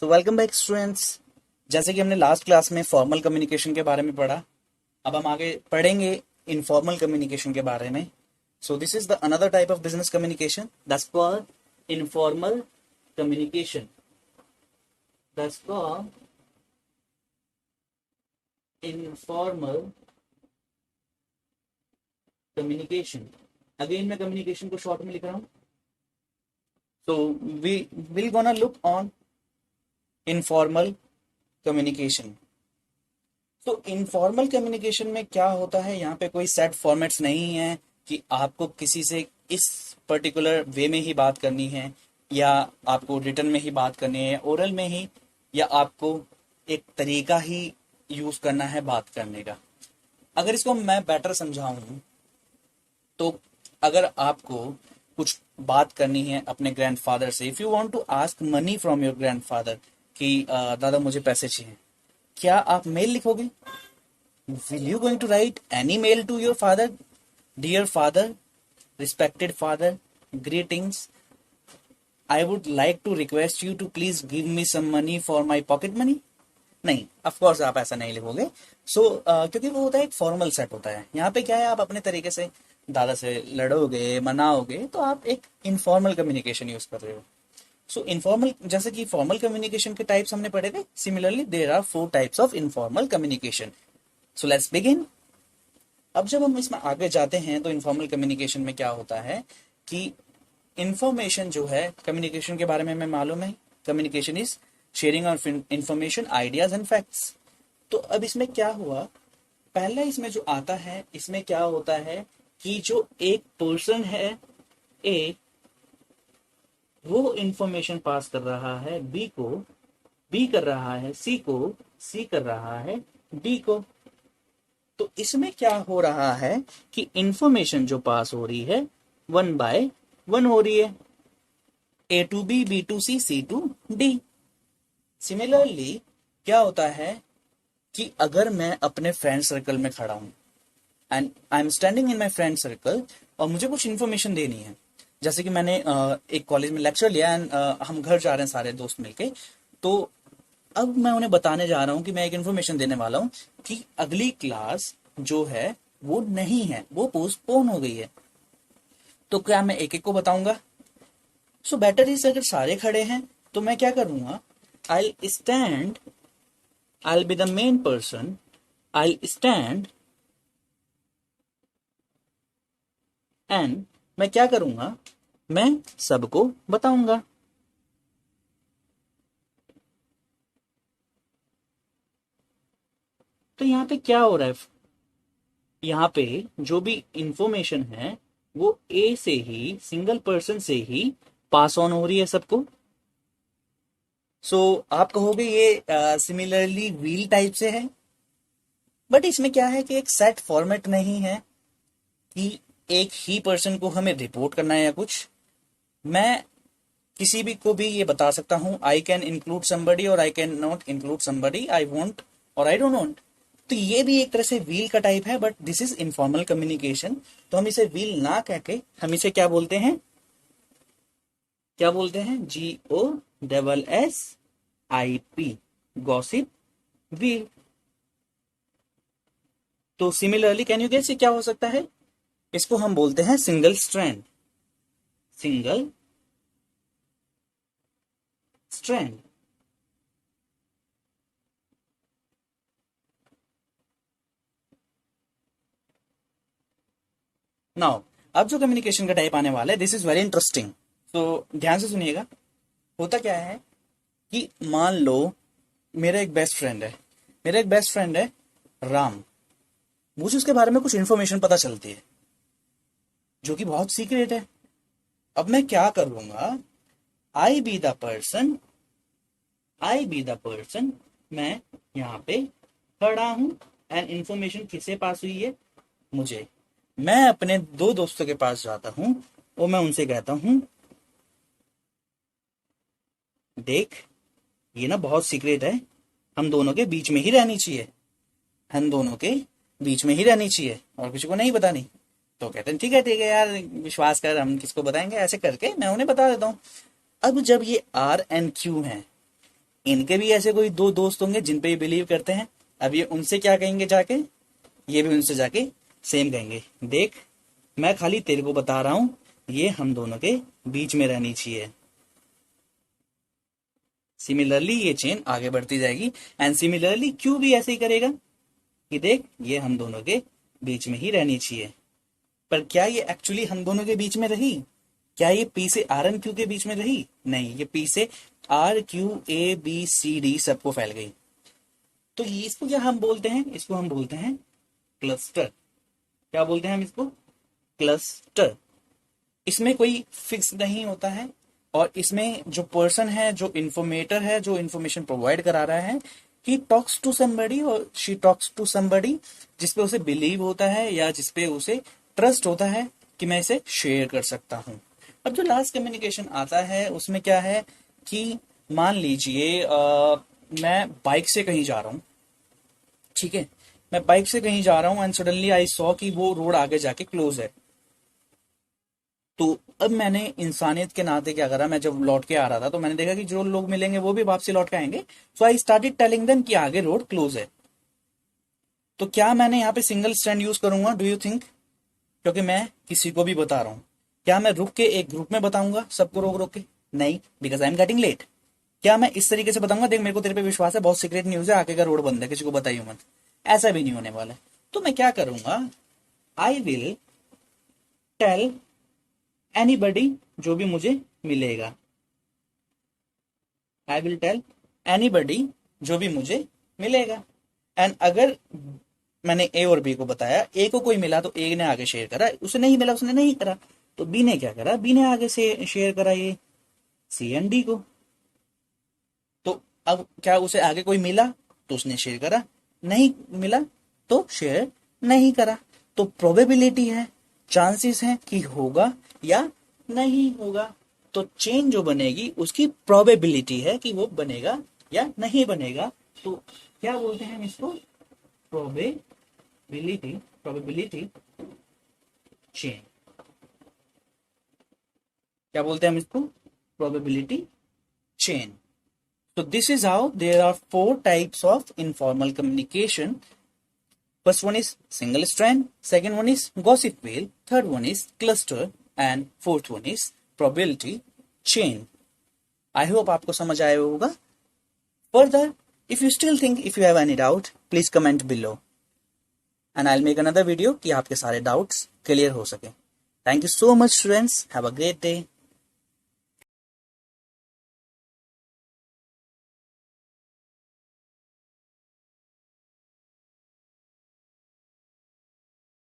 So welcome back students. जैसे कि हमने लास्ट क्लास में फॉर्मल कम्युनिकेशन के बारे में पढ़ा, अब हम आगे पढ़ेंगे इनफॉर्मल कम्युनिकेशन के बारे में। So this is the another type of business communication that's called informal communication. That's called informal communication. Again मैं कम्युनिकेशन को शॉर्ट में लिख रहा हूँ। So we will gonna look on informal communication. तो इनफॉर्मल कम्युनिकेशन में क्या होता है, यहाँ पे कोई सेट फॉर्मेट्स नहीं है कि आपको किसी से इस पर्टिकुलर वे में ही बात करनी है, या आपको रिटर्न में ही बात करनी है, ओरल में ही, या आपको एक तरीका ही यूज करना है बात करने का। अगर इसको मैं बेटर समझाऊं तो अगर आपको कुछ बात करनी है अपने ग्रैंडफादर से, if you want to ask money from your grandfather कि दादा मुझे पैसे चाहिए, क्या आप मेल लिखोगे? Will you going to write any mail to your father? Dear father, respected father, greetings. I would like to request you to please give me some money for my pocket money. नहीं, of course आप ऐसा नहीं लिखोगे। क्योंकि वो होता है एक फॉर्मल सेट होता है। यहाँ पे क्या है, आप अपने तरीके से दादा से लड़ोगे, मनाओगे, तो आप एक इनफॉर्मल कम्युनिकेशन यूज कर रहे हो। इनफॉर्मल, जैसे कि फॉर्मल कम्युनिकेशन के टाइप्स हमने पढ़े थे, similarly there are 4 types of informal communication. So let's begin. अब जब हम इसमें आगे जाते हैं तो इनफॉर्मल कम्युनिकेशन में क्या होता है कि इंफॉर्मेशन जो है, कम्युनिकेशन के बारे में हमें मालूम है, communication is sharing of information, ideas and facts. तो अब इसमें क्या हुआ, पहला इसमें जो आता है, इसमें क्या होता है कि जो एक पर्सन है ए, वो इंफॉर्मेशन पास कर रहा है बी को, बी कर रहा है सी को, सी कर रहा है डी को। तो इसमें क्या हो रहा है कि इंफॉर्मेशन जो पास हो रही है 1/1 हो रही है, A to B to C to D. Similarly क्या होता है कि अगर मैं अपने फ्रेंड सर्कल में खड़ा हूं and I am standing in my friend circle और मुझे कुछ इन्फॉर्मेशन देनी है, जैसे कि मैंने एक कॉलेज में लेक्चर लिया एंड हम घर जा रहे हैं सारे दोस्त मिलके, तो अब मैं उन्हें बताने जा रहा हूं कि मैं एक इन्फॉर्मेशन देने वाला हूं कि अगली क्लास जो है वो नहीं है, वो पोस्टपोन हो गई है। तो क्या मैं एक एक को बताऊंगा? सो बेटर इज, अगर सारे खड़े हैं तो मैं क्या करूंगा, I stand, I be the main person, I stand and मैं क्या करूंगा, मैं सबको बताऊंगा। तो यहाँ पे क्या हो रहा है, यहाँ पे जो भी इंफॉर्मेशन है वो ए से ही, सिंगल पर्सन से ही पास ऑन हो रही है सबको। आप कहोगे ये सिमिलरली व्हील टाइप से है, बट इसमें क्या है कि एक सेट फॉर्मेट नहीं है कि एक ही पर्सन को हमें रिपोर्ट करना है या कुछ। मैं किसी भी को भी ये बता सकता हूं, आई कैन इंक्लूड समबडी और I can not include somebody, I want और आई डोंट वॉन्ट। तो ये भी एक तरह से व्हील का टाइप है, but this is informal communication. तो हम इसे व्हील ना कह के हम इसे क्या बोलते हैं, क्या बोलते हैं, GOSSIP, गॉसिप व्हील। तो सिमिलरली कैन यू गेस ये क्या हो सकता है, इसको हम बोलते हैं single strand, single strand. Now अब जो कम्युनिकेशन का टाइप आने वाला है, दिस इज वेरी इंटरेस्टिंग। तो ध्यान से सुनिएगा। होता क्या है कि मान लो मेरा एक बेस्ट फ्रेंड है, मेरा एक बेस्ट फ्रेंड है राम। मुझे उसके बारे में कुछ इन्फॉर्मेशन पता चलती है जो कि बहुत सीक्रेट है। अब मैं क्या करूंगा, I be the person, I be the person, मैं यहाँ पे खड़ा हूं एंड इंफॉर्मेशन किससे पास हुई है, मुझे। मैं अपने 2 दोस्तों के पास जाता हूं और मैं उनसे कहता हूं, देख ये ना बहुत सीक्रेट है, हम दोनों के बीच में ही रहनी चाहिए, हम दोनों के बीच में ही रहनी चाहिए और किसी को नहीं बतानी। तो कहते हैं ठीक है यार, विश्वास कर, हम किसको बताएंगे। ऐसे करके मैं उन्हें बता देता हूँ। अब जब ये R एंड Q है, इनके भी ऐसे कोई दो दोस्त होंगे जिन पे ये बिलीव करते हैं। अब ये उनसे क्या कहेंगे जाके, ये भी उनसे जाके सेम कहेंगे, देख मैं खाली तेरे को बता रहा हूं, ये हम दोनों के बीच में रहनी चाहिए। सिमिलरली ये चेन आगे बढ़ती जाएगी एंड सिमिलरली क्यू भी ऐसे ही करेगा कि देख ये हम दोनों के बीच में ही रहनी चाहिए। पर क्या ये एक्चुअली हम दोनों के बीच में रही? क्या ये पी से आर एन क्यू के बीच में रही? नहीं, ये पी से R Q A B C D सबको फैल गई। तो इसको क्या हम बोलते हैं? इसको हम बोलते हैं क्लस्टर। क्या बोलते हैं हम इसको? क्लस्टर। इसमें कोई फिक्स नहीं होता है और इसमें जो पर्सन है, जो इन्फॉर्मेटर है, जो इन्फॉर्मेशन प्रोवाइड करा रहा है, ही टॉक्स टू समबडी और शी टॉक्स टू समबडी जिसपे उसे बिलीव होता है या जिसपे उसे ट्रस्ट होता है कि मैं इसे शेयर कर सकता हूं। अब जो लास्ट कम्युनिकेशन आता है उसमें क्या है कि मान लीजिए मैं बाइक से कहीं जा रहा हूं, ठीक है, मैं बाइक से कहीं जा रहा हूं एंड सडनली आई सॉ कि वो रोड आगे जाके क्लोज है। तो अब मैंने इंसानियत के नाते क्या करा, मैं जब लौट के आ रहा था तो मैंने देखा कि जो लोग मिलेंगे वो भी वापसी लौट के आएंगे। सो आई स्टार्टेड टेलिंग देम कि आगे रोड क्लोज है। तो क्या मैंने यहाँ पे सिंगल स्टैंड यूज करूंगा? Do you think? क्योंकि मैं किसी को भी बता रहा हूं। क्या मैं रुक के एक ग्रुप में बताऊंगा सबको रोक रोक के? नहीं, because I am getting late. क्या मैं इस तरीके से बताऊंगा, देख मेरे को तेरे पे विश्वास है, बहुत सीक्रेट न्यूज है, आगे का रोड बंद है, किसी को बताइए मत? ऐसा भी नहीं होने वाला। तो मैं क्या करूंगा, आई विल टेल एनीबडी जो भी मुझे मिलेगा। आई विल टेल एनीबडी जो भी मुझे मिलेगा। एंड अगर मैंने ए और बी को बताया, ए को कोई मिला तो ए ने आगे शेयर करा, उसे नहीं मिला उसने नहीं करा। तो बी ने क्या करा, बी ने आगे से शेयर करा ये सी एंड डी को। तो अब क्या उसे आगे कोई मिला तो उसने शेयर करा, नहीं मिला तो शेयर नहीं करा। तो प्रोबेबिलिटी है, चांसेस है कि होगा या नहीं होगा। तो चेन जो बनेगी उसकी प्रोबेबिलिटी है कि वो बनेगा या नहीं बनेगा। तो क्या बोलते हैं हम इसको? Probability chain. क्या बोलते हैं हम इसको? Probability chain. So this is how there are 4 types of informal communication. First one is single strand, second one is gossip wheel, third one is cluster and fourth one is probability chain. I hope आपको समझ आया होगा। Further, if you still think, if you have any doubt, please comment below and I'll make another video कि आपके सारे doubts clear हो सके। Thank you so much students. Have a great day.